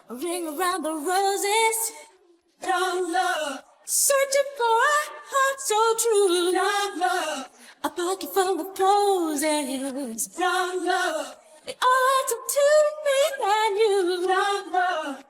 A ring around the roses. Young love. Searching for a heart so true. Young love. A pocket full of roses. Young love. They all add up to me and you. Young love.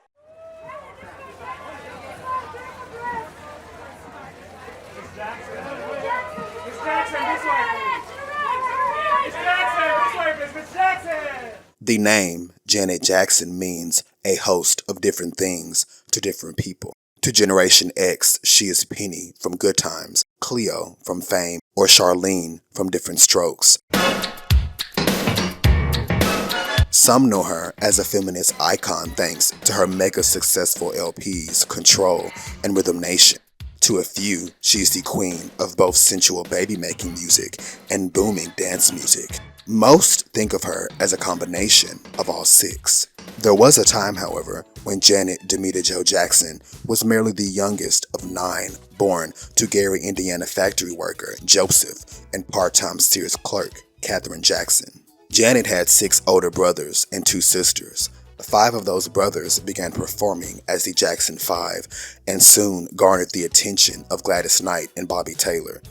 The name Janet Jackson means a host of different things to different people. To Generation X, she is Penny from Good Times, Cleo from Fame, or Charlene from Different Strokes. Some know her as a feminist icon thanks to her mega successful LPs Control and Rhythm Nation. To a few, she's the queen of both sensual baby-making music and booming dance music. Most think of her as a combination of all six. There was a time, however, when Janet Damita Jo Jackson was merely the youngest of 9, born to Gary, Indiana factory worker Joseph and part-time Sears clerk Katherine Jackson. Janet had 6 older brothers and 2 sisters. 5 of those brothers began performing as the Jackson 5 and soon garnered the attention of Gladys Knight and Bobby Taylor,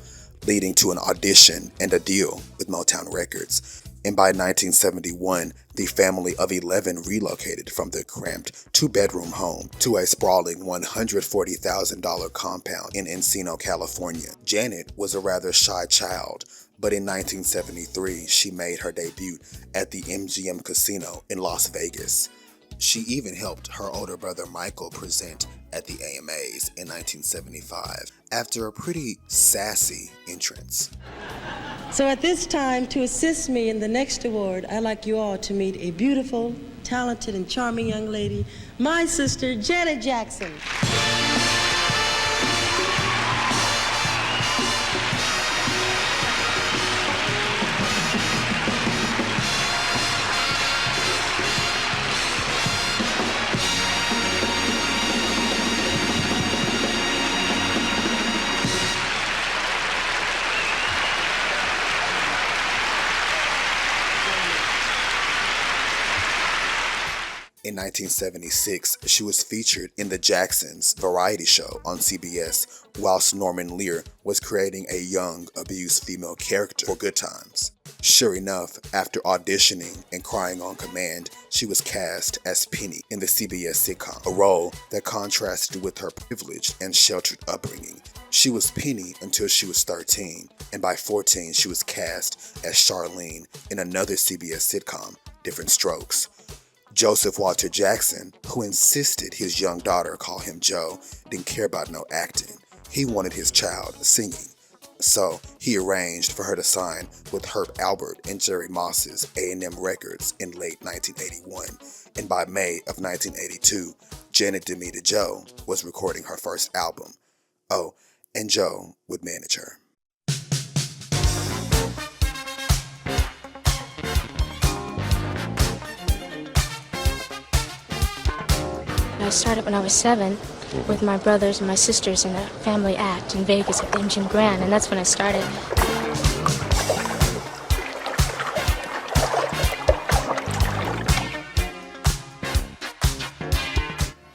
leading to an audition and a deal with Motown Records. And by 1971, the family of 11 relocated from their cramped 2-bedroom home to a sprawling $140,000 compound in Encino, California. Janet was a rather shy child, but in 1973, she made her debut at the MGM Casino in Las Vegas. She even helped her older brother Michael present at the AMAs in 1975 after a pretty sassy entrance. So at this time, to assist me in the next award, I'd like you all to meet a beautiful, talented, and charming young lady, my sister, Janet Jackson. In 1976, she was featured in the Jacksons variety show on CBS, whilst Norman Lear was creating a young, abused female character for Good Times. Sure enough, after auditioning and crying on command, she was cast as Penny in the CBS sitcom, a role that contrasted with her privileged and sheltered upbringing. She was Penny until she was 13, and by 14 she was cast as Charlene in another CBS sitcom, Different Strokes. Joseph Walter Jackson, who insisted his young daughter call him Joe, didn't care about no acting. He wanted his child singing. So he arranged for her to sign with Herb Alpert and Jerry Moss's A&M Records in late 1981. And by May of 1982, Janet Damita Jo was recording her first album. Oh, and Joe would manage her. I started when I was 7 with my brothers and my sisters in a family act in Vegas at the MGM Grand, and that's when I started.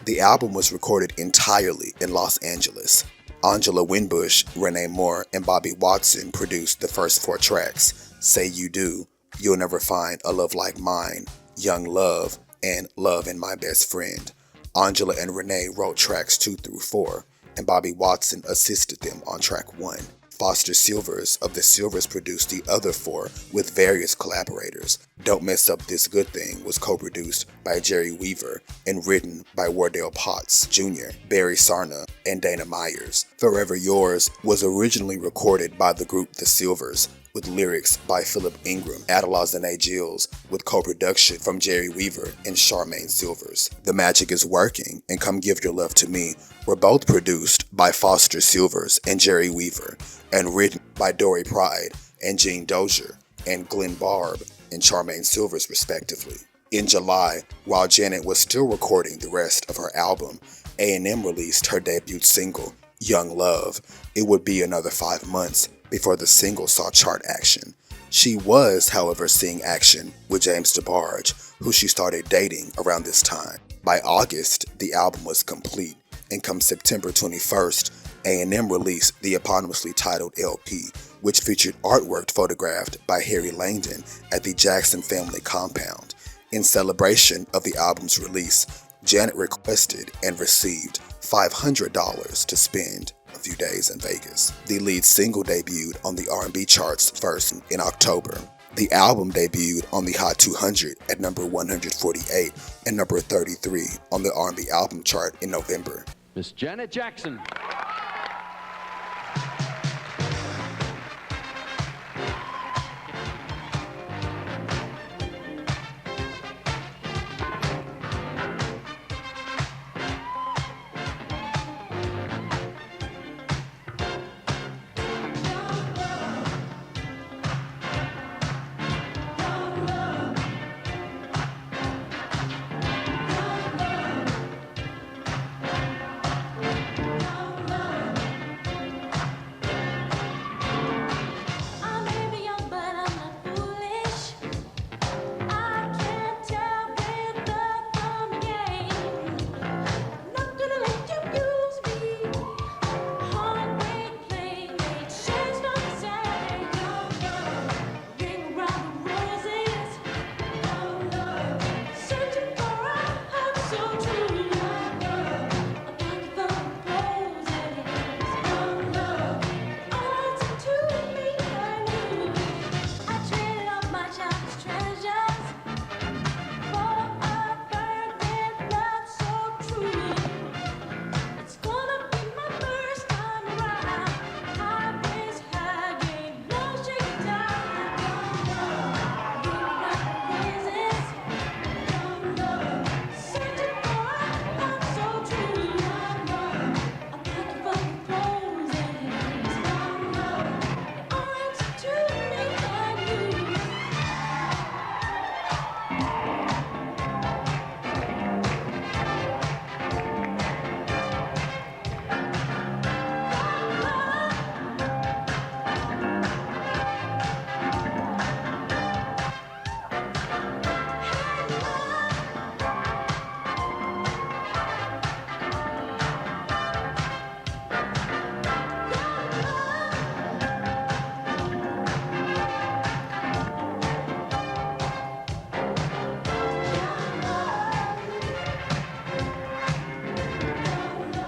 The album was recorded entirely in Los Angeles. Angela Winbush, Renee Moore, and Bobby Watson produced the first 4 tracks: Say You Do, You'll Never Find a Love Like Mine, Young Love, and Love and My Best Friend. Angela and Renee wrote tracks 2 through 4, and Bobby Watson assisted them on track 1. Foster Silvers of the Silvers produced the other 4 with various collaborators. Don't Mess Up This Good Thing was co-produced by Jerry Weaver and written by Wardell Potts Jr., Barry Sarna, and Dana Myers. Forever Yours was originally recorded by the group The Silvers, with lyrics by Philip Ingram, Adelaide Gilles, with co-production from Jerry Weaver and Charmaine Silvers. The Magic Is Working and Come Give Your Love to Me were both produced by Foster Silvers and Jerry Weaver, and written by Dory Pride and Gene Dozier and Glenn Barb and Charmaine Silvers respectively. In July, while Janet was still recording the rest of her album, A&M released her debut single, Young Love. It would be another 5 months before the single saw chart action. She was, however, seeing action with James DeBarge, who she started dating around this time. By August, the album was complete, and come September 21st, A&M released the eponymously titled LP, which featured artwork photographed by Harry Langdon at the Jackson family compound. In celebration of the album's release, Janet requested and received $500 to spend a few days in Vegas. The lead single debuted on the R&B charts first in October. The album debuted on the Hot 200 at number 148 and number 33 on the R&B album chart in November. Miss Janet Jackson.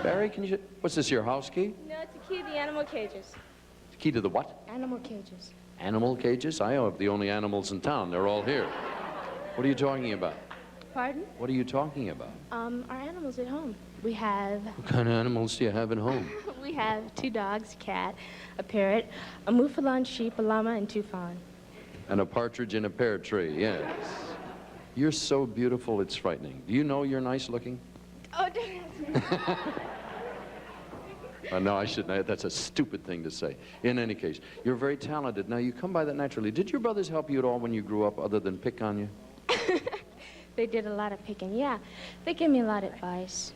Barry, what's this, your house key? No, it's the key to the animal cages. The key to the what? Animal cages. Animal cages? I have the only animals in town. They're all here. What are you talking about? Pardon? What are you talking about? Our animals at home. We have... What kind of animals do you have at home? We have 2 dogs, a cat, a parrot, a mouflon sheep, a llama, and 2 fawn. And a partridge in a pear tree, yes. You're so beautiful, it's frightening. Do you know you're nice looking? Oh, don't ask me. No, I shouldn't. That's a stupid thing to say. In any case, you're very talented. Now, you come by that naturally. Did your brothers help you at all when you grew up, other than pick on you? They did a lot of picking, yeah. They gave me a lot of advice.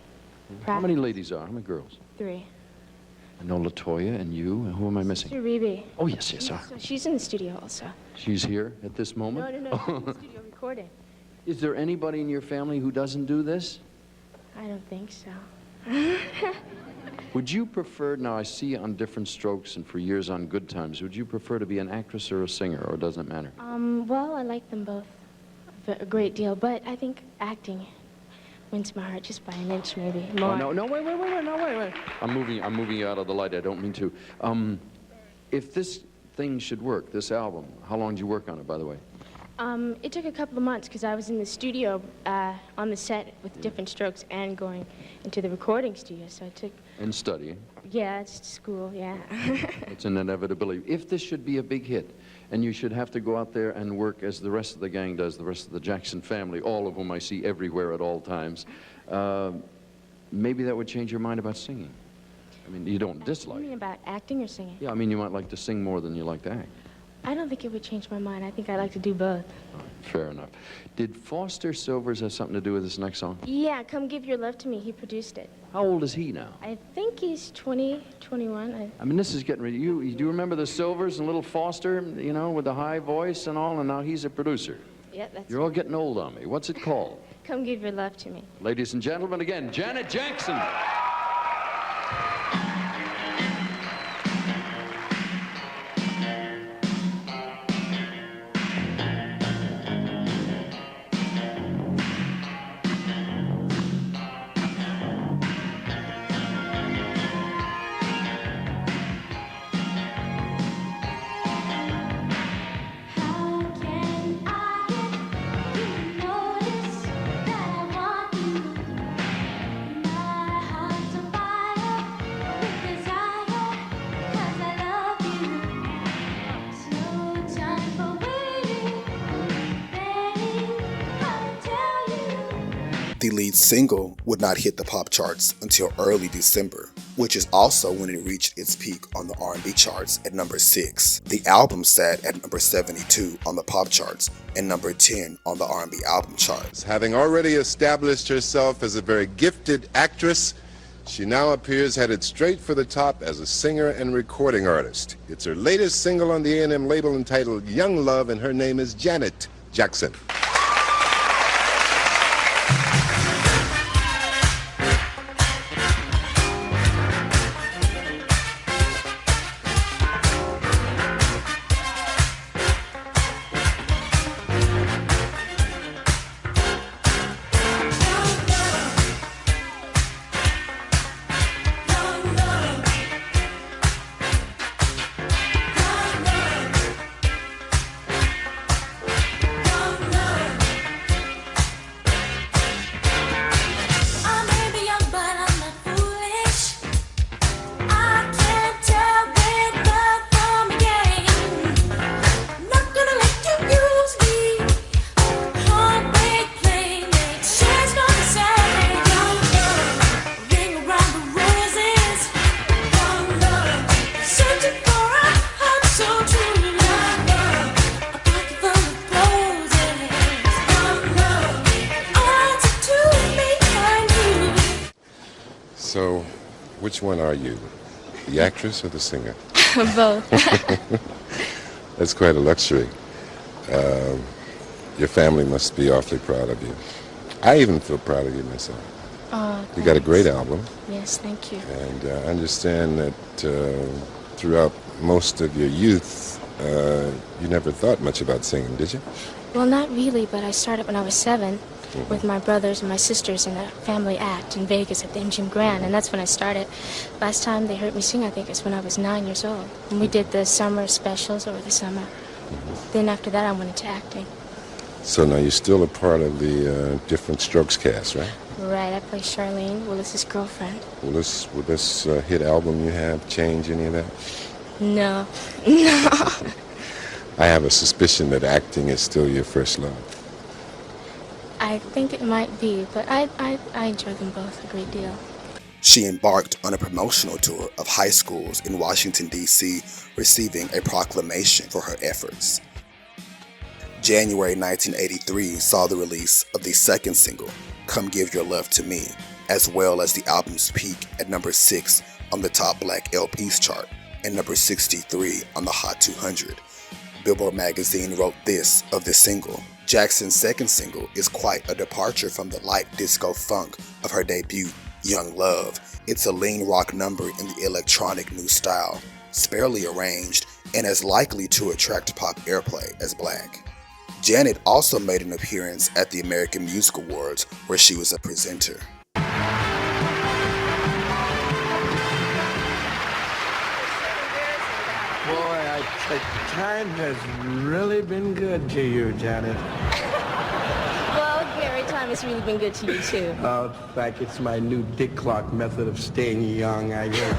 How many ladies are? How many girls? 3. I know Latoya and you. And who am I missing? Sister Rebe. Oh, yes, yes, sir. So she's in the studio also. She's here at this moment? No, she's in the studio recording. Is there anybody in your family who doesn't do this? I don't think so. Would you prefer, now I see you on Different Strokes and for years on Good Times, would you prefer to be an actress or a singer, or does it matter? Well, I like them both a great deal, but I think acting wins my heart just by an inch, maybe more. Oh, no, wait. I'm moving you out of the light. I don't mean to. If this thing should work, this album, how long did you work on it, by the way? It took a couple of months because I was in the studio on the set with Different Strokes and going into the recording studio, so it took... And studying. Yeah, it's school, yeah. It's an inevitability. If this should be a big hit, and you should have to go out there and work as the rest of the gang does, the rest of the Jackson family, all of whom I see everywhere at all times, maybe that would change your mind about singing. I mean, you don't dislike. You mean about acting or singing? Yeah, I mean, you might like to sing more than you like to act. I don't think it would change my mind. I think I like to do both. Fair enough. Did Foster Silvers have something to do with this next song? Yeah, Come Give Your Love to Me. He produced it. How old is he now? I think he's 20, 21. I mean, this is getting ready. You do you remember the Silvers and little Foster, you know, with the high voice and all, and now he's a producer. Yeah, that's You're all getting old on me. What's it called? Come Give Your Love to Me. Ladies and gentlemen, again, Janet Jackson. How can I get you notice that I want you? My heart's on fire with desire, 'cause I love you. No time for waiting, baby, I'll tell you. The lead single would not hit the pop charts until early December, which is also when it reached its peak on the R&B charts at number 6. The album sat at number 72 on the pop charts and number 10 on the R&B album charts. Having already established herself as a very gifted actress, she now appears headed straight for the top as a singer and recording artist. It's her latest single on the A&M label entitled Young Love, and her name is Janet Jackson. I may be young, but I'm not foolish. I can't tell big love from a game. Not gonna let you use me. Heartbreak playmate, she's not the same. Young love, ring around the roses. Young love, searching for a heart so true. Young love, a pocket full of roses. Young love, answer to me behind you. So, which one are you? The actress or the singer? Both. That's quite a luxury. Your family must be awfully proud of you. I even feel proud of you myself. Oh, You got a great thanks. album, Yes, thank you. and I understand that throughout most of your youth, you never thought much about singing, did you? Well, not really, but I started when I was 7 with my brothers and my sisters in a family act in Vegas at the MGM Grand, and that's when I started. Last time they heard me sing, I think, was when I was 9 years old. And we did the summer specials over the summer. Then after that, I went into acting. So now you're still a part of the Different Strokes cast, right? Right, I play Charlene, Willis's girlfriend. Will this hit album you have change any of that? No, no. I have a suspicion that acting is still your first love. I think it might be, but I enjoy them both a great deal. She embarked on a promotional tour of high schools in Washington, D.C., receiving a proclamation for her efforts. January 1983 saw the release of the second single, Come Give Your Love to Me, as well as the album's peak at number 6 on the top black LPs chart and number 63 on the Hot 200. Billboard magazine wrote this of the single: Jackson's second single is quite a departure from the light disco funk of her debut, Young Love. It's a lean rock number in the electronic new style, sparely arranged, and as likely to attract pop airplay as Black. Janet also made an appearance at the American Music Awards, where she was a presenter. Boy, time has really been good to you, Janet. Well, Gary, time has really been good to you, too. Oh, in fact, it's my new Dick Clark method of staying young, I guess.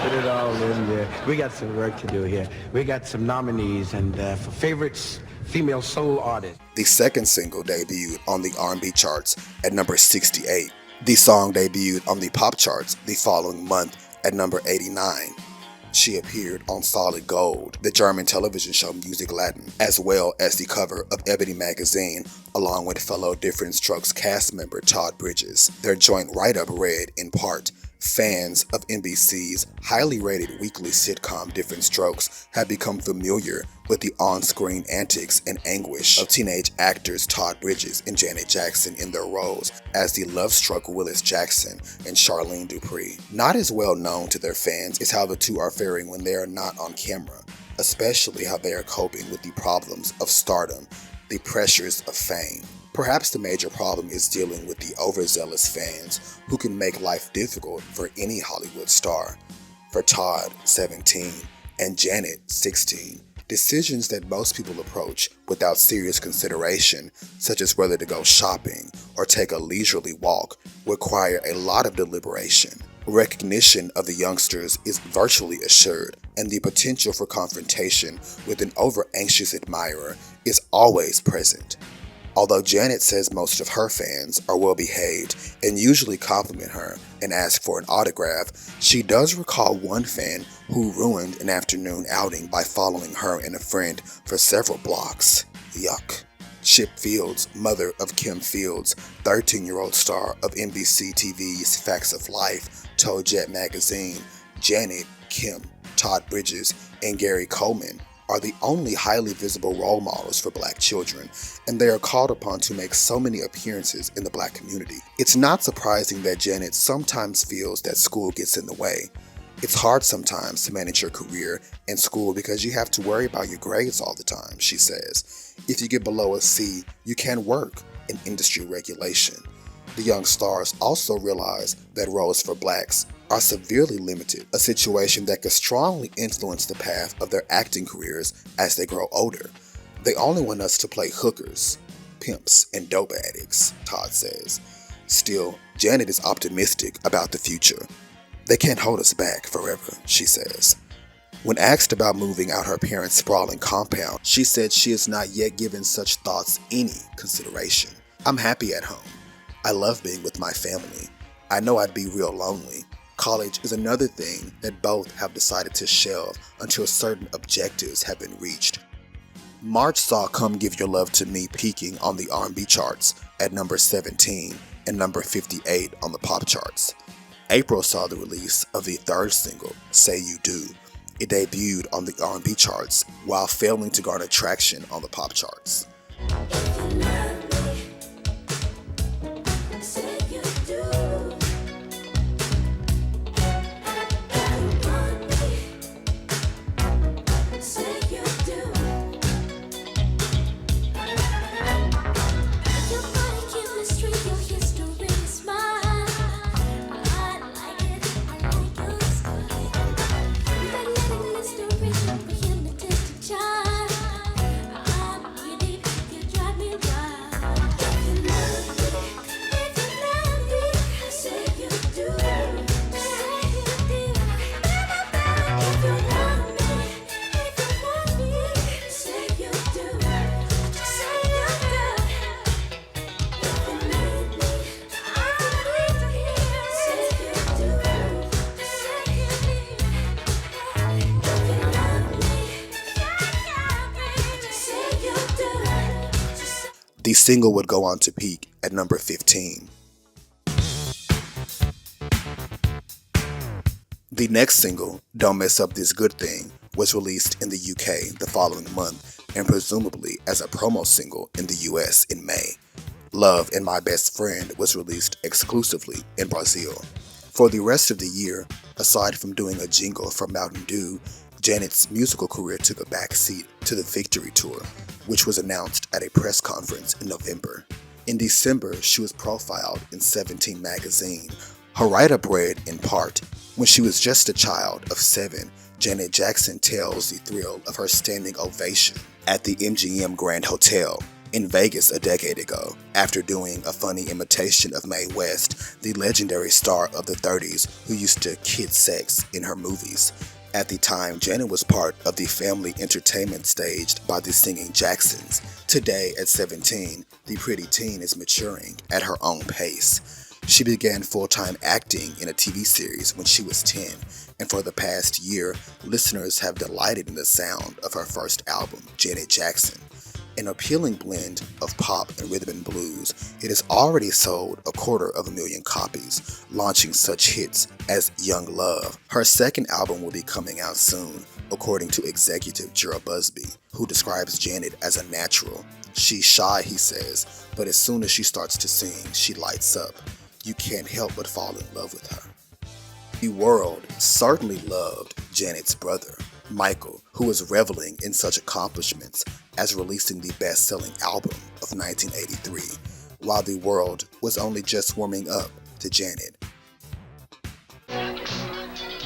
Put it all in there. We got some work to do here. We got some nominees, and for favorites, female soul artist. The second single debuted on the R&B charts at number 68. The song debuted on the pop charts the following month at number 89. She appeared on Solid Gold, the German television show Music Latin, as well as the cover of Ebony magazine, along with fellow Different Strokes cast member Todd Bridges. Their joint write-up read, in part, "Fans of NBC's highly rated weekly sitcom Different Strokes have become familiar with the on-screen antics and anguish of teenage actors Todd Bridges and Janet Jackson in their roles as the love-struck Willis Jackson and Charlene Dupree. Not as well known to their fans is how the two are faring when they are not on camera, especially how they are coping with the problems of stardom, the pressures of fame. Perhaps the major problem is dealing with the overzealous fans who can make life difficult for any Hollywood star. For Todd, 17, and Janet, 16, decisions that most people approach without serious consideration, such as whether to go shopping or take a leisurely walk, require a lot of deliberation. Recognition of the youngsters is virtually assured, and the potential for confrontation with an over-anxious admirer is always present. Although Janet says most of her fans are well-behaved and usually compliment her and ask for an autograph, she does recall one fan who ruined an afternoon outing by following her and a friend for several blocks. Yuck. Chip Fields, mother of Kim Fields, 13-year-old star of NBC TV's Facts of Life, told Jet Magazine, Janet, Kim, Todd Bridges, and Gary Coleman are the only highly visible role models for black children, and they are called upon to make so many appearances in the black community. It's not surprising that Janet sometimes feels that school gets in the way. It's hard sometimes to manage your career and school because you have to worry about your grades all the time, she says. If you get below a C, you can't work in industry regulation. The young stars also realize that roles for blacks are severely limited, a situation that could strongly influence the path of their acting careers as they grow older. They only want us to play hookers, pimps, and dope addicts, Todd says. Still, Janet is optimistic about the future. They can't hold us back forever, she says. When asked about moving out her parents' sprawling compound, she said she has not yet given such thoughts any consideration. I'm happy at home. I love being with my family. I know I'd be real lonely. College is another thing that both have decided to shelve until certain objectives have been reached. March saw Come Give Your Love to Me peaking on the R&B charts at number 17 and number 58 on the pop charts. April saw the release of the third single, Say You Do. It debuted on the R&B charts while failing to garner traction on the pop charts. The single would go on to peak at number 15. The next single, Don't Mess Up This Good Thing, was released in the UK the following month and presumably as a promo single in the US in May. Love and My Best Friend was released exclusively in Brazil. For the rest of the year, aside from doing a jingle for Mountain Dew, Janet's musical career took a backseat to the Victory Tour, which was announced at a press conference in November. In December, she was profiled in 17 magazine. Her write-up read, in part, when she was just a child of 7, Janet Jackson tells the thrill of her standing ovation at the MGM Grand Hotel in Vegas a decade ago, after doing a funny imitation of Mae West, the legendary star of the 30s who used to kid sex in her movies. At the time, Janet was part of the family entertainment staged by the singing Jacksons. Today, at 17, the pretty teen is maturing at her own pace. She began full-time acting in a TV series when she was 10, and for the past year, listeners have delighted in the sound of her first album, Janet Jackson. An appealing blend of pop and rhythm and blues, it has already sold 250,000 copies, launching such hits as Young Love. Her second album will be coming out soon, according to executive Gerald Busby, who describes Janet as a natural. She's shy, he says, but as soon as she starts to sing, she lights up. You can't help but fall in love with her. The world certainly loved Janet's brother, Michael, who was reveling in such accomplishments as releasing the best-selling album of 1983, while the world was only just warming up to Janet.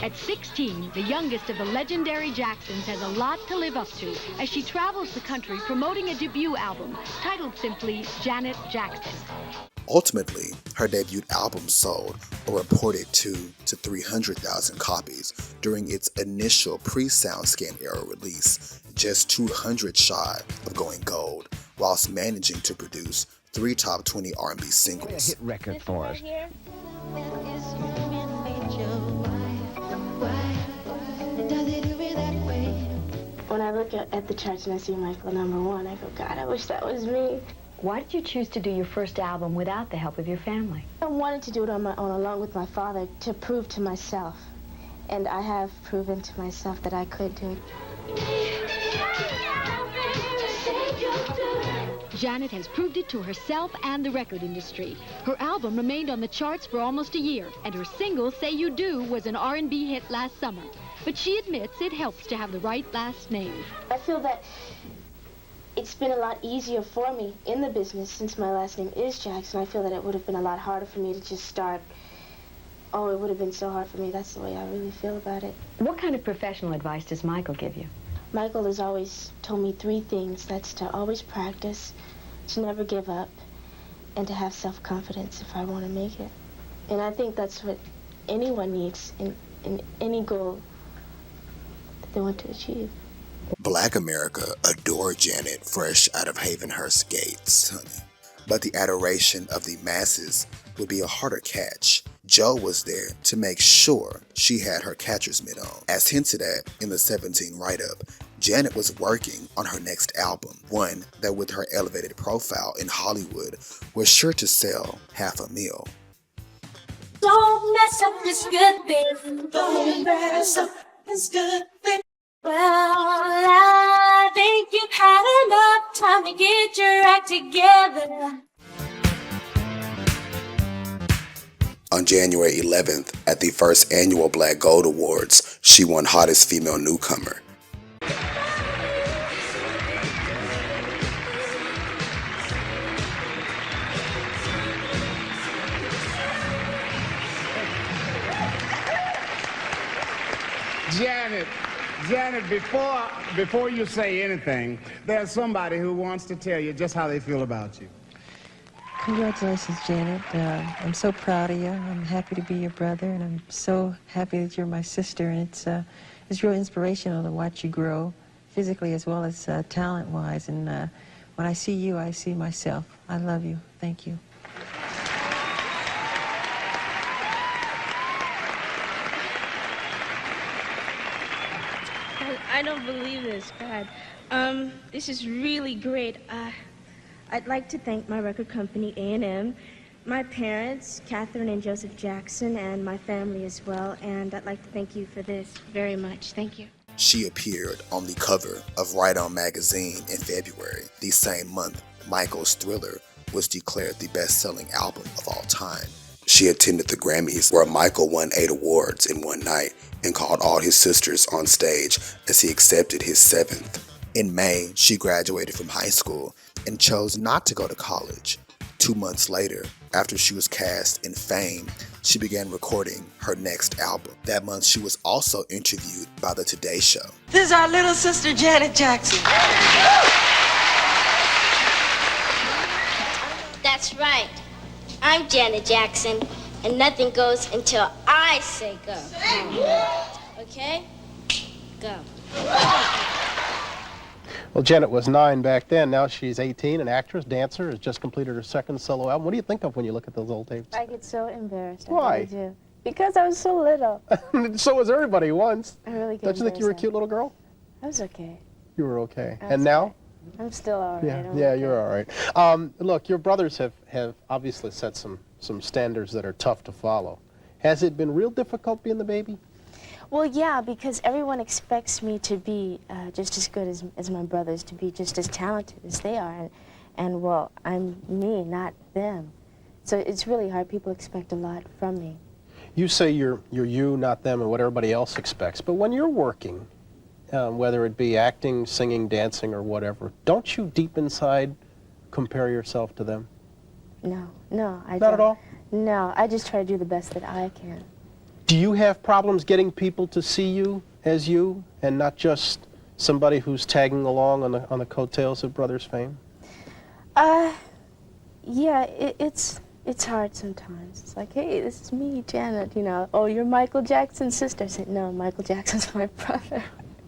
At 16, the youngest of the legendary Jacksons has a lot to live up to as she travels the country promoting a debut album titled simply Janet Jackson. Ultimately, her debut album sold a reported 200,000 to 300,000 copies during its initial pre-SoundScan era release, just 200 shy of going gold, whilst managing to produce 3 top 20 R&B singles. A hit record for us. When I look at the charts and I see Michael #1, I go, God, I wish that was me. Why did you choose to do your first album without the help of your family? I wanted to do it on my own, along with my father, to prove to myself. And I have proven to myself that I could do it. Janet has proved it to herself and the record industry. Her album remained on the charts for almost a year, and her single, Say You Do, was an R&B hit last summer. But she admits it helps to have the right last name. I feel that it's been a lot easier for me in the business since my last name is Jackson. I feel that it would have been a lot harder for me to just start. Oh, it would have been so hard for me. That's the way I really feel about it. What kind of professional advice does Michael give you? Michael has always told me 3 things. That's to always practice, to never give up, and to have self-confidence if I want to make it. And I think that's what anyone needs in any goal that they want to achieve. Black America adored Janet fresh out of Havenhurst gates, honey. But the adoration of the masses would be a harder catch. Joe was there to make sure she had her catcher's mitt on. As hinted at in the 17 write-up, Janet was working on her next album, one that with her elevated profile in Hollywood was sure to sell 500,000. Don't mess up this good thing. Don't mess up this good thing. Well, I think you've had enough time to get your act together. On January 11th, at the first annual Black Gold Awards, she won Hottest Female Newcomer. Janet, before you say anything, there's somebody who wants to tell you just how they feel about you. Congratulations, Janet. I'm so proud of you. I'm happy to be your brother, and I'm so happy that you're my sister. And it's real inspirational to watch you grow, physically as well as talent-wise. And when I see you, I see myself. I love you. Thank you. I don't believe this, God. This is really great. I'd like to thank my record company, A&M, my parents, Katherine and Joseph Jackson, and my family as well. And I'd like to thank you for this very much. Thank you. She appeared on the cover of Right On magazine in February. The same month, Michael's Thriller was declared the best-selling album of all time. She attended the Grammys, where Michael won 8 awards in one night and called all his sisters on stage as he accepted his 7th. In May, she graduated from high school and chose not to go to college. 2 months later, after she was cast in Fame, she began recording her next album. That month, she was also interviewed by The Today Show. This is our little sister, Janet Jackson. That's right. I'm Janet Jackson, and nothing goes until I say go. Okay? Go. Well, Janet was 9 back then. Now she's 18, an actress, dancer, has just completed her second solo album. What do you think of when you look at those old tapes? I get so embarrassed. Why? I really do. Because I was so little. So was everybody once. I really get Don't you think you were a embarrassed. cute little girl? I was okay. You were okay. I was And now? okay. I'm still all right. Yeah, I'm yeah, okay. you're all right. Look, your brothers have obviously set some standards that are tough to follow. Has it been real difficult being the baby? Well, yeah, because everyone expects me to be just as good as my brothers, to be just as talented as they are. And well, I'm me, not them. So it's really hard. People expect a lot from me. You say you're you, not them, and what everybody else expects. But when you're working, whether it be acting, singing, dancing, or whatever, don't you deep inside compare yourself to them? No, I don't. Not at all? No, I just try to do the best that I can. Do you have problems getting people to see you as you, and not just somebody who's tagging along on the coattails of Brothers fame? Yeah, it's hard sometimes. It's like, hey, this is me, Janet, you know. Oh, you're Michael Jackson's sister. I said, no, Michael Jackson's my brother.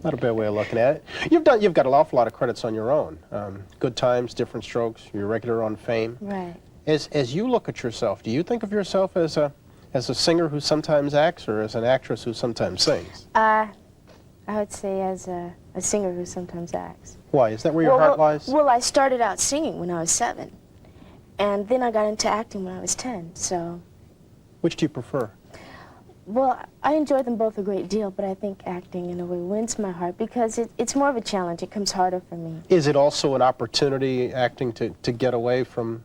Not a bad way of looking at it. You've got an awful lot of credits on your own. Good Times, Different Strokes, you're regular on Fame. Right. As you look at yourself, do you think of yourself as a singer who sometimes acts, or as an actress who sometimes sings? I would say as a singer who sometimes acts. Why? Is that where your heart lies? Well, I started out singing when I was 7, and then I got into acting when I was 10, so... Which do you prefer? Well, I enjoy them both a great deal, but I think acting, in a way, wins my heart because it's more of a challenge. It comes harder for me. Is it also an opportunity, acting, to get away from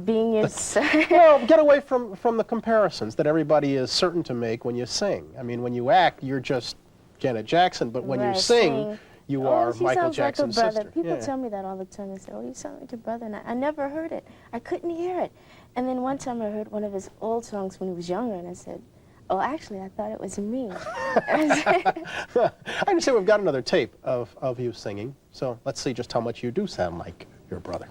being yourself? Well, get away from the comparisons that everybody is certain to make when you sing. I mean, when you act, you're just Janet Jackson, but when you sing, you are Michael Jackson's like a brother. sister. People tell me that all the time. They say, oh, you sound like your brother. And I never heard it. I couldn't hear it. And then one time I heard one of his old songs when he was younger, and I said, oh, actually, I thought it was me. I understand we've got another tape of you singing, so let's see just how much you do sound like your brother.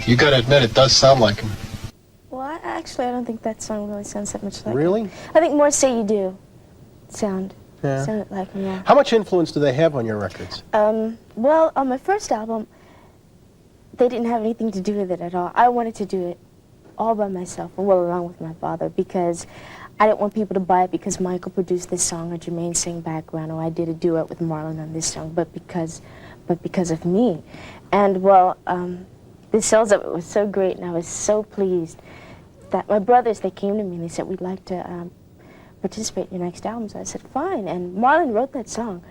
You gotta admit, it does sound like him. Well, I don't think that song really sounds that much like Really? him. I think more Say You Do sound Yeah. like him, yeah. How much influence do they have on your records? Well, on my first album, they didn't have anything to do with it at all. I wanted to do it all by myself, well, along with my father, because I didn't want people to buy it because Michael produced this song or Jermaine sang background or I did a duet with Marlon on this song, but because of me. And, well, the sales of it was so great, and I was so pleased that my brothers, they came to me and they said, we'd like to participate in your next album. So I said, fine. And Marlon wrote that song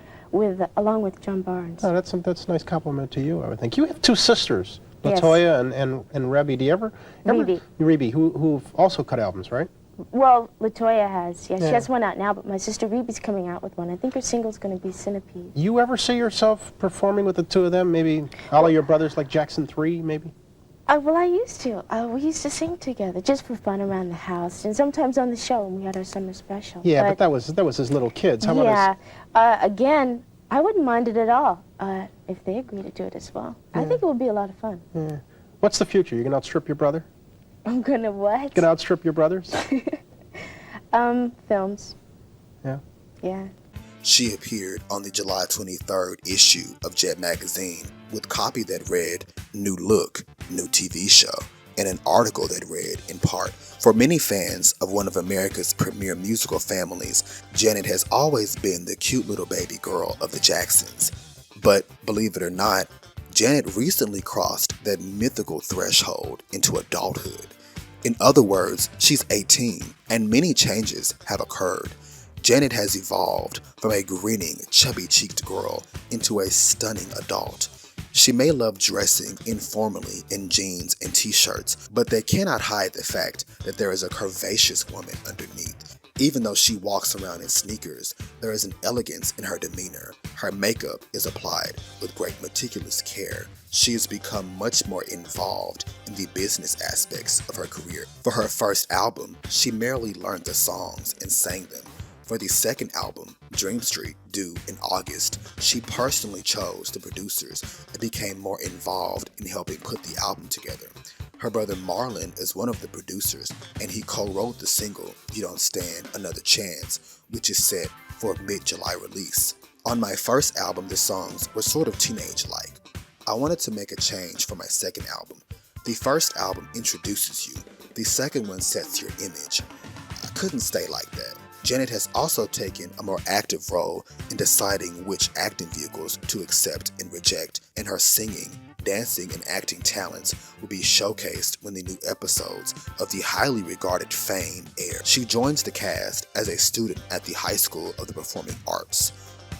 along with John Barnes. Oh, that's a nice compliment to you, I would think. You have 2 sisters, Yes. Latoya and Rebby. Do you ever Rebe. who've also cut albums, right? Well, Latoya has. Yeah, Yeah. she has one out now, but my sister Rebe's coming out with one. I think her single's going to be Centipede. You ever see yourself performing with the 2 of them? Maybe a la your brothers, like Jackson 3, maybe? Well, I used to. We used to sing together just for fun around the house, and sometimes on the show when we had our summer special. Yeah, but that was as little kids. How yeah. about Again, I wouldn't mind it at all if they agree to do it as well. I think it would be a lot of fun. Yeah. What's the future? You're gonna outstrip your brother? I'm gonna what? Gonna outstrip your brothers? Films. Yeah. Yeah. She appeared on the July 23rd issue of Jet magazine with copy that read, "New Look, New TV Show," and an article that read, in part, "For many fans of one of America's premier musical families, Janet has always been the cute little baby girl of the Jacksons. But believe it or not, Janet recently crossed that mythical threshold into adulthood. In other words, she's 18, and many changes have occurred. Janet has evolved from a grinning, chubby-cheeked girl into a stunning adult. She may love dressing informally in jeans and t-shirts, but they cannot hide the fact that there is a curvaceous woman underneath. Even though she walks around in sneakers, there is an elegance in her demeanor. Her makeup is applied with great meticulous care. She has become much more involved in the business aspects of her career. For her first album, she merely learned the songs and sang them. For the second album, Dream Street, due in August, she personally chose the producers and became more involved in helping put the album together. Her brother Marlon is one of the producers, and he co-wrote the single You Don't Stand Another Chance, which is set for a mid-July release. On my first album, the songs were sort of teenage-like. I wanted to make a change for my second album. The first album introduces you. The second one sets your image. I couldn't stay like that. Janet has also taken a more active role in deciding which acting vehicles to accept and reject, and her singing, dancing, and acting talents will be showcased when the new episodes of the highly regarded Fame air. She joins the cast as a student at the High School of the Performing Arts.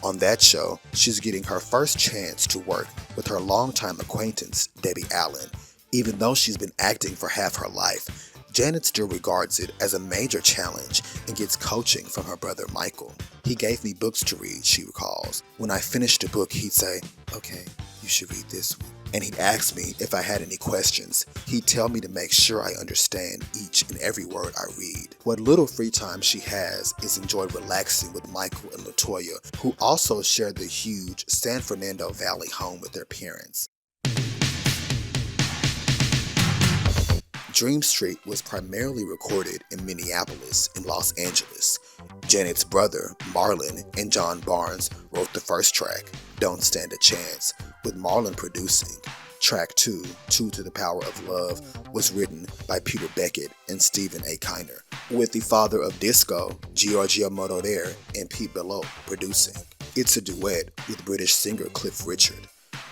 On that show, she's getting her first chance to work with her longtime acquaintance, Debbie Allen. Even though she's been acting for half her life, Janet still regards it as a major challenge and gets coaching from her brother Michael. He gave me books to read, she recalls. When I finished a book, he'd say, "Okay, you should read this one." And he'd ask me if I had any questions. He'd tell me to make sure I understand each and every word I read. What little free time she has is enjoyed relaxing with Michael and LaToya, who also share the huge San Fernando Valley home with their parents. Dream Street was primarily recorded in Minneapolis and Los Angeles. Janet's brother, Marlon, and John Barnes wrote the first track, Don't Stand a Chance, with Marlon producing. Track 2, Two to the Power of Love, was written by Peter Beckett and Stephen A. Kiner, with the father of disco, Giorgio Moroder, and Pete Bellow producing. It's a duet with British singer Cliff Richard.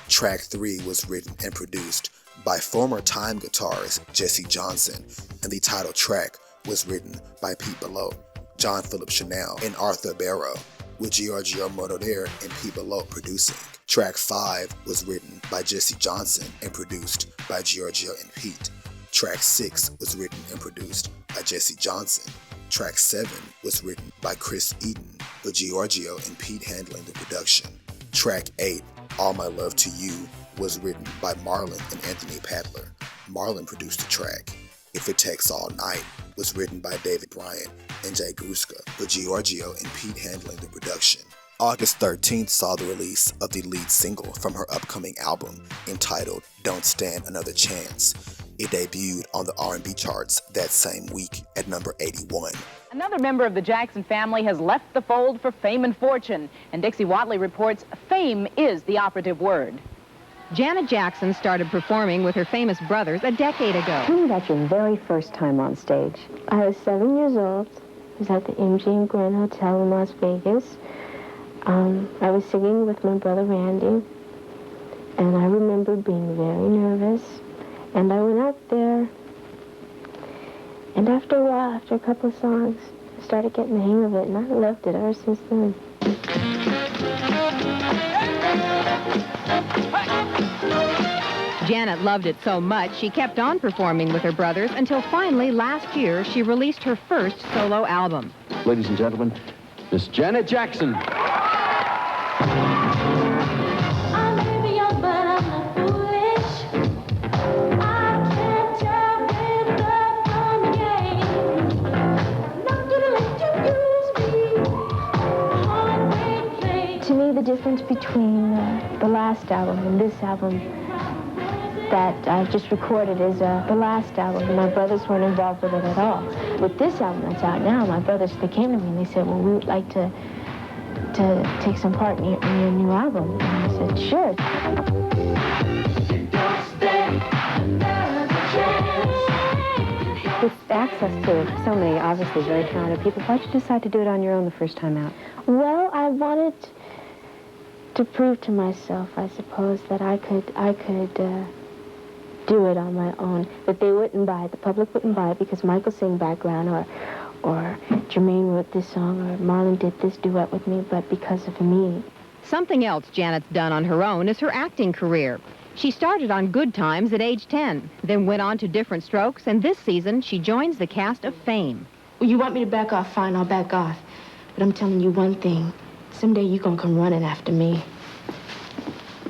Track 3 was written and produced by former Time guitarist Jesse Johnson, and the title track was written by Pete Bellow, John Philip Chanel, and Arthur Barrow, with Giorgio Moroder and Pete Bellow producing. Track 5 was written by Jesse Johnson and produced by Giorgio and Pete. Track 6 was written and produced by Jesse Johnson. Track 7 was written by Chris Eden, with Giorgio and Pete handling the production. Track 8, All My Love to You, was written by Marlon and Anthony Padler. Marlon produced the track. If It Takes All Night was written by David Bryant and Jay Gruska, with Giorgio and Pete handling the production. August 13th saw the release of the lead single from her upcoming album entitled Don't Stand Another Chance. It debuted on the R&B charts that same week at number 81. Another member of the Jackson family has left the fold for fame and fortune, and Dixie Watley reports fame is the operative word. Janet Jackson started performing with her famous brothers a decade ago. Tell me about your very first time on stage. I was 7 years old. I was at the MGM Grand Hotel in Las Vegas. I was singing with my brother Randy, and I remember being very nervous. And I went out there, and after a while, after a couple of songs, I started getting the hang of it, and I loved it ever since then. Janet loved it so much, she kept on performing with her brothers until finally last year she released her first solo album. Ladies and gentlemen, Miss Janet Jackson. To me, the difference between the last album and this album that I've just recorded is the last album. My brothers weren't involved with it at all. With this album that's out now, my brothers, they came to me and they said, well, we would like to take some part in your new album. And I said, sure. With access to so many obviously very talented people, why'd you decide to do it on your own the first time out? Well, I wanted to prove to myself, I suppose, that I could do it on my own, that they wouldn't buy it, the public wouldn't buy it because Michael sang background or Jermaine wrote this song or Marlon did this duet with me, but because of me. Something else Janet's done on her own is her acting career. She started on Good Times at age 10, then went on to Different Strokes, and this season she joins the cast of Fame. Well, you want me to back off? Fine, I'll back off. But I'm telling you one thing. Someday you're gonna come running after me.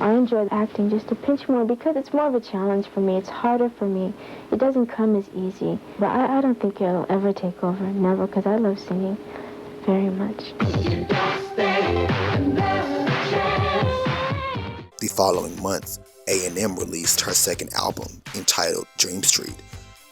I enjoy acting just a pinch more because it's more of a challenge for me. It's harder for me. It doesn't come as easy. But I don't think it'll ever take over. Never, because I love singing very much. The following month, A&M released her second album entitled Dream Street.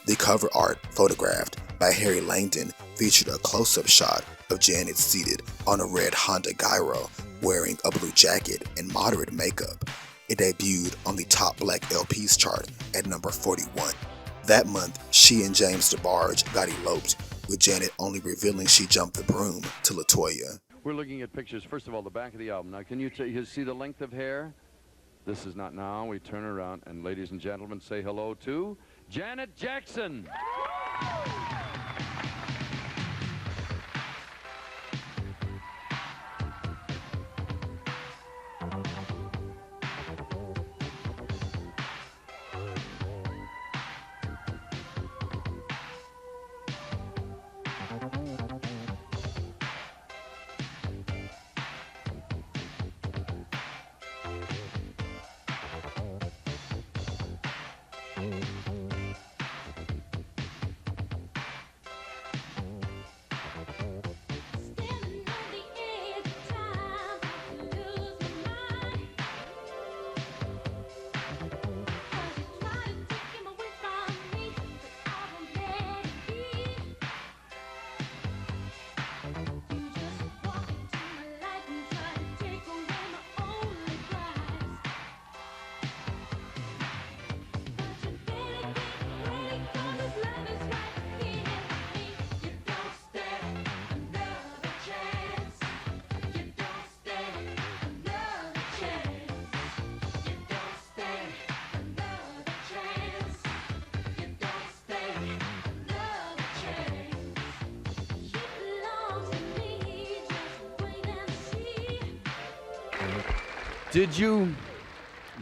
The cover art, photographed by Harry Langdon, featured a close-up shot of Janet seated on a red Honda Gyro, wearing a blue jacket and moderate makeup. It debuted on the Top Black LPs chart at number 41. That month, she and James DeBarge got eloped, with Janet only revealing she jumped the broom to LaToya. We're looking at pictures, first of all, the back of the album. Now, can you see the length of hair? This is not now. We turn around, and ladies and gentlemen, say hello to Janet Jackson.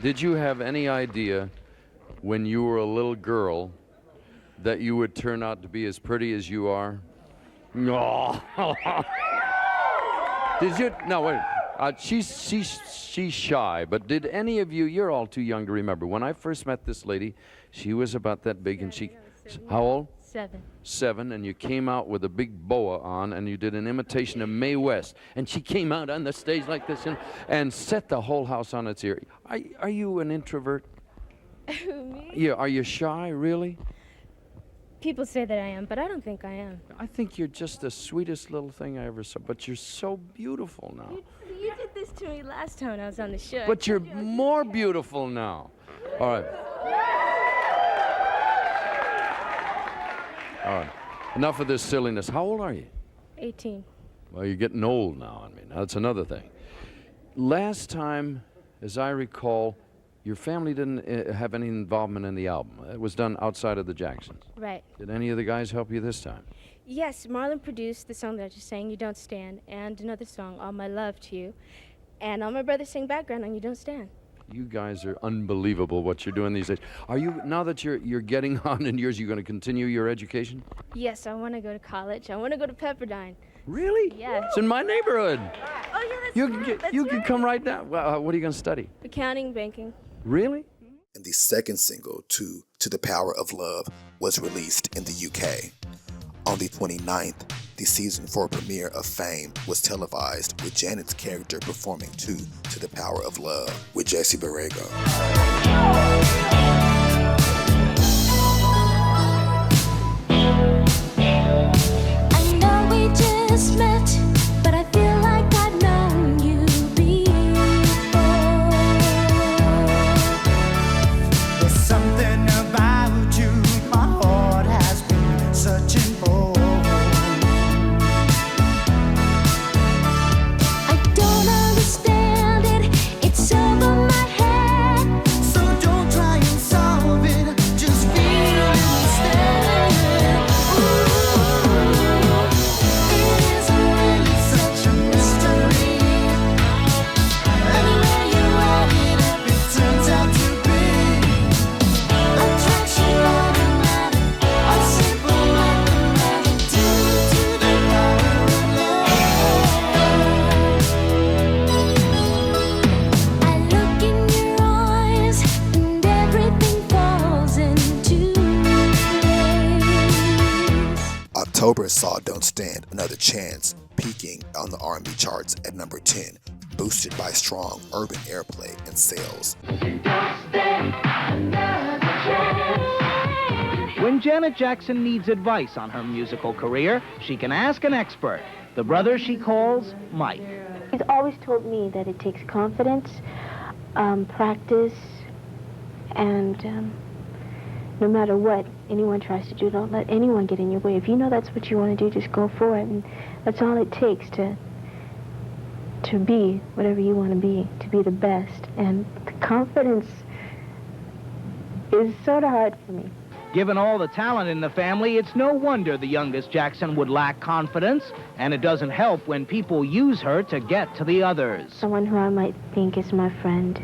Did you have any idea when you were a little girl that you would turn out to be as pretty as you are? No. Did you? No, wait. She's shy, but did any of you, you're all too young to remember, when I first met this lady, she was about that big and she, how old? 7. 7, and you came out with a big boa on, and you did an imitation of Mae West, and she came out on the stage like this and set the whole house on its ear. Are you an introvert? Me? Yeah. Are you shy, really? People say that I am, but I don't think I am. I think you're just the sweetest little thing I ever saw, but you're so beautiful now. You did this to me last time I was on the show. But you're more beautiful now. All right. All right. Enough of this silliness. How old are you? 18. Well, you're getting old now on me. Now, that's another thing. Last time, as I recall, your family didn't have any involvement in the album. It was done outside of the Jacksons. Right. Did any of the guys help you this time? Yes, Marlon produced the song that I just sang, You Don't Stand, and another song, All My Love to You. And all my brothers sing background on You Don't Stand. You guys are unbelievable what you're doing these days. Are you, now that you're getting on in years, you going to continue your education? Yes, I want to go to college. I want to go to Pepperdine. Really? Yes. It's in my neighborhood. Oh, yeah, that's right. You can come right now. Well, what are you going to study? Accounting, banking. Really? And the second single, To the Power of Love, was released in the UK. On the 29th, the season 4 premiere of Fame was televised, with Janet's character performing To the Power of Love with Jesse Borrego. I know we just met, but I feel like I've known you before. There's something about you my heart has been searching for. I don't understand it, it's over my head. So don't October saw Don't Stand Another Chance peaking on the R&B charts at number 10, boosted by strong urban airplay and sales. When Janet Jackson needs advice on her musical career, she can ask an expert, the brother she calls Mike. He's always told me that it takes confidence, practice, and no matter what anyone tries to do, don't let anyone get in your way. If you know that's what you want to do, just go for it. And that's all it takes to be whatever you want to be the best. And the confidence is sort of hard for me. Given all the talent in the family, it's no wonder the youngest Jackson would lack confidence, and it doesn't help when people use her to get to the others. Someone who I might think is my friend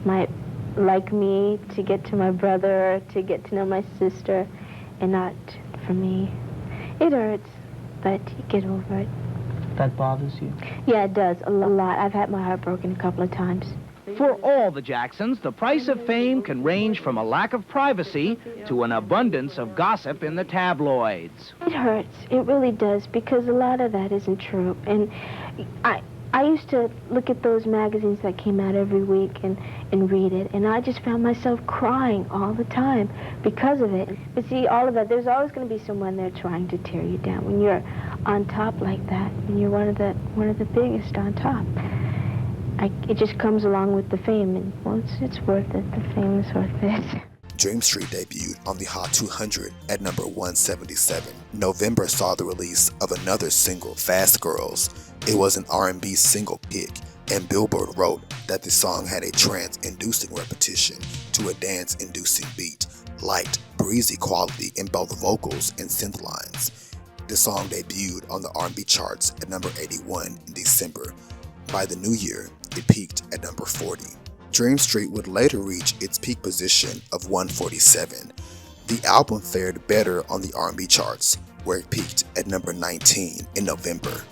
might like me to get to my brother, to get to know my sister, and not for me. It hurts, but you get over it. That bothers you? Yeah, it does, a lot. I've had my heart broken a couple of times. For all the Jacksons, the price of fame can range from a lack of privacy to an abundance of gossip in the tabloids. It hurts. It really does, because a lot of that isn't true. And I used to look at those magazines that came out every week and read it, and I just found myself crying all the time because of it. But see, all of that, there's always going to be someone there trying to tear you down when you're on top like that, and you're one of the biggest on top. It just comes along with the fame, and well, it's worth it. The fame is worth it. Dream Street debuted on the Hot 200 at number 177. November saw the release of another single, Fast Girls. It was an R&B single pick, and Billboard wrote that the song had a trance-inducing repetition to a dance-inducing beat, light, breezy quality in both vocals and synth lines. The song debuted on the R&B charts at number 81 in December. By the new year, it peaked at number 40. Dream Street would later reach its peak position of 147. The album fared better on the R&B charts, where it peaked at number 19 in November.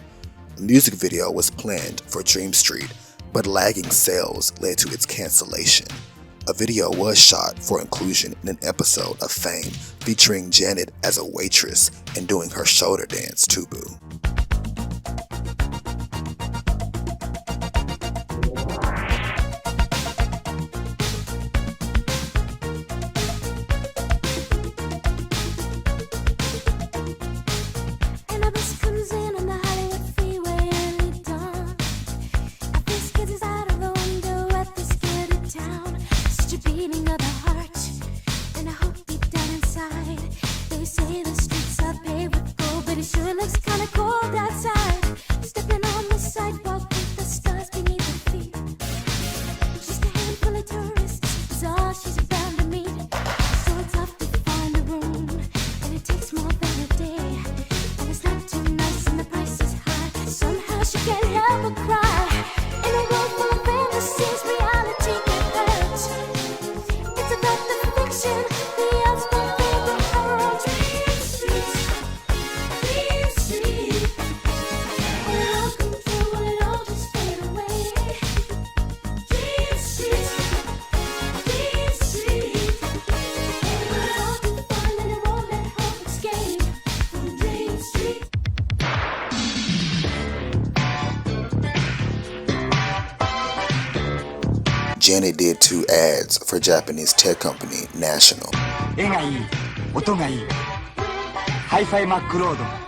The music video was planned for Dream Street, but lagging sales led to its cancellation. A video was shot for inclusion in an episode of Fame featuring Janet as a waitress and doing her shoulder dance to Boo. Janet did 2 ads for Japanese tech company National. 絵がいい、音がいい、ハイファイマックロード。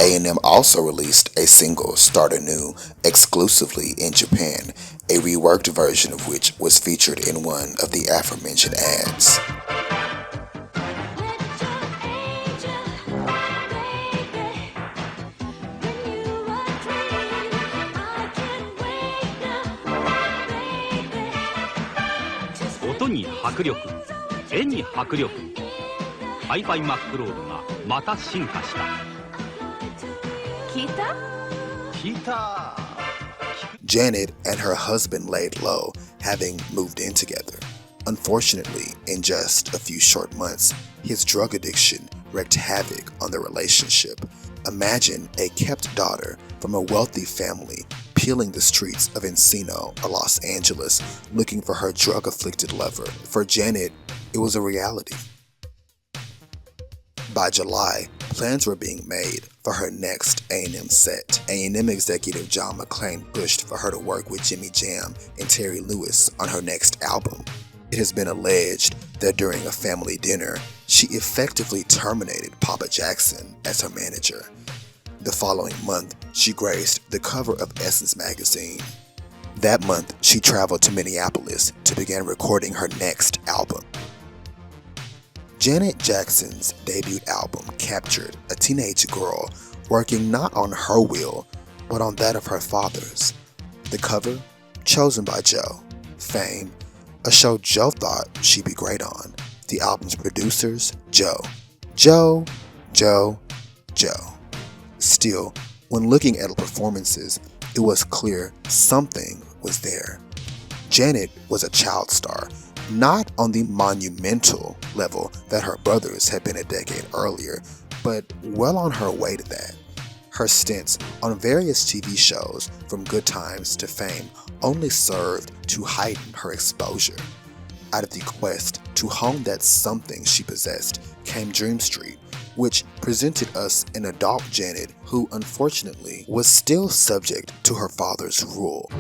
A&M also released a single, Start Anew, exclusively in Japan, a reworked version of which was featured in one of the aforementioned ads. Janet and her husband laid low, having moved in together. Unfortunately, in just a few short months, his drug addiction wreaked havoc on their relationship. Imagine a kept daughter from a wealthy family peeling the streets of Encino or Los Angeles looking for her drug-afflicted lover. For Janet, it was a reality. By July, plans were being made for her next A&M set. A&M executive John McClain pushed for her to work with Jimmy Jam and Terry Lewis on her next album. It has been alleged that during a family dinner, she effectively terminated Papa Jackson as her manager. The following month, she graced the cover of Essence magazine. That month, she traveled to Minneapolis to begin recording her next album. Janet Jackson's debut album captured a teenage girl working not on her will, but on that of her father's. The cover, chosen by Joe. Fame, a show Joe thought she'd be great on. The album's producers, Joe. Still, when looking at her performances, it was clear something was there. Janet was a child star, not on the monumental level that her brothers had been a decade earlier, but well on her way to that. Her stints on various TV shows, from Good Times to Fame, only served to heighten her exposure. Out of the quest to hone that something she possessed came Dream Street, which presented us an adult Janet who unfortunately was still subject to her father's rule.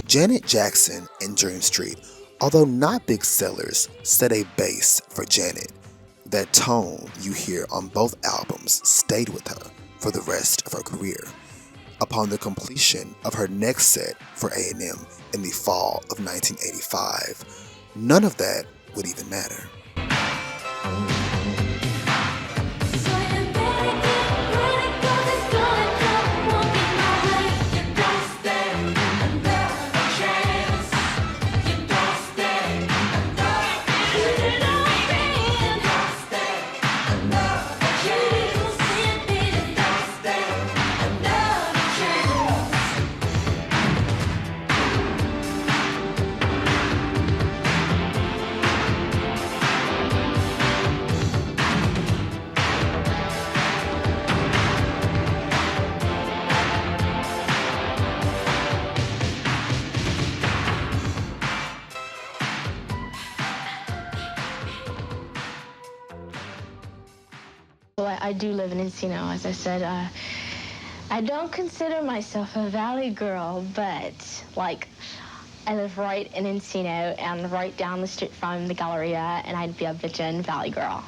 Janet Jackson and Dream Street, although not big sellers, set a base for Janet. That tone you hear on both albums stayed with her for the rest of her career. Upon the completion of her next set for A&M in the fall of 1985, none of that would even matter. Well, I do live in Encino, as I said. I don't consider myself a valley girl, but, like, I live right in Encino and right down the street from the Galleria, and I'd be a bitchin' valley girl.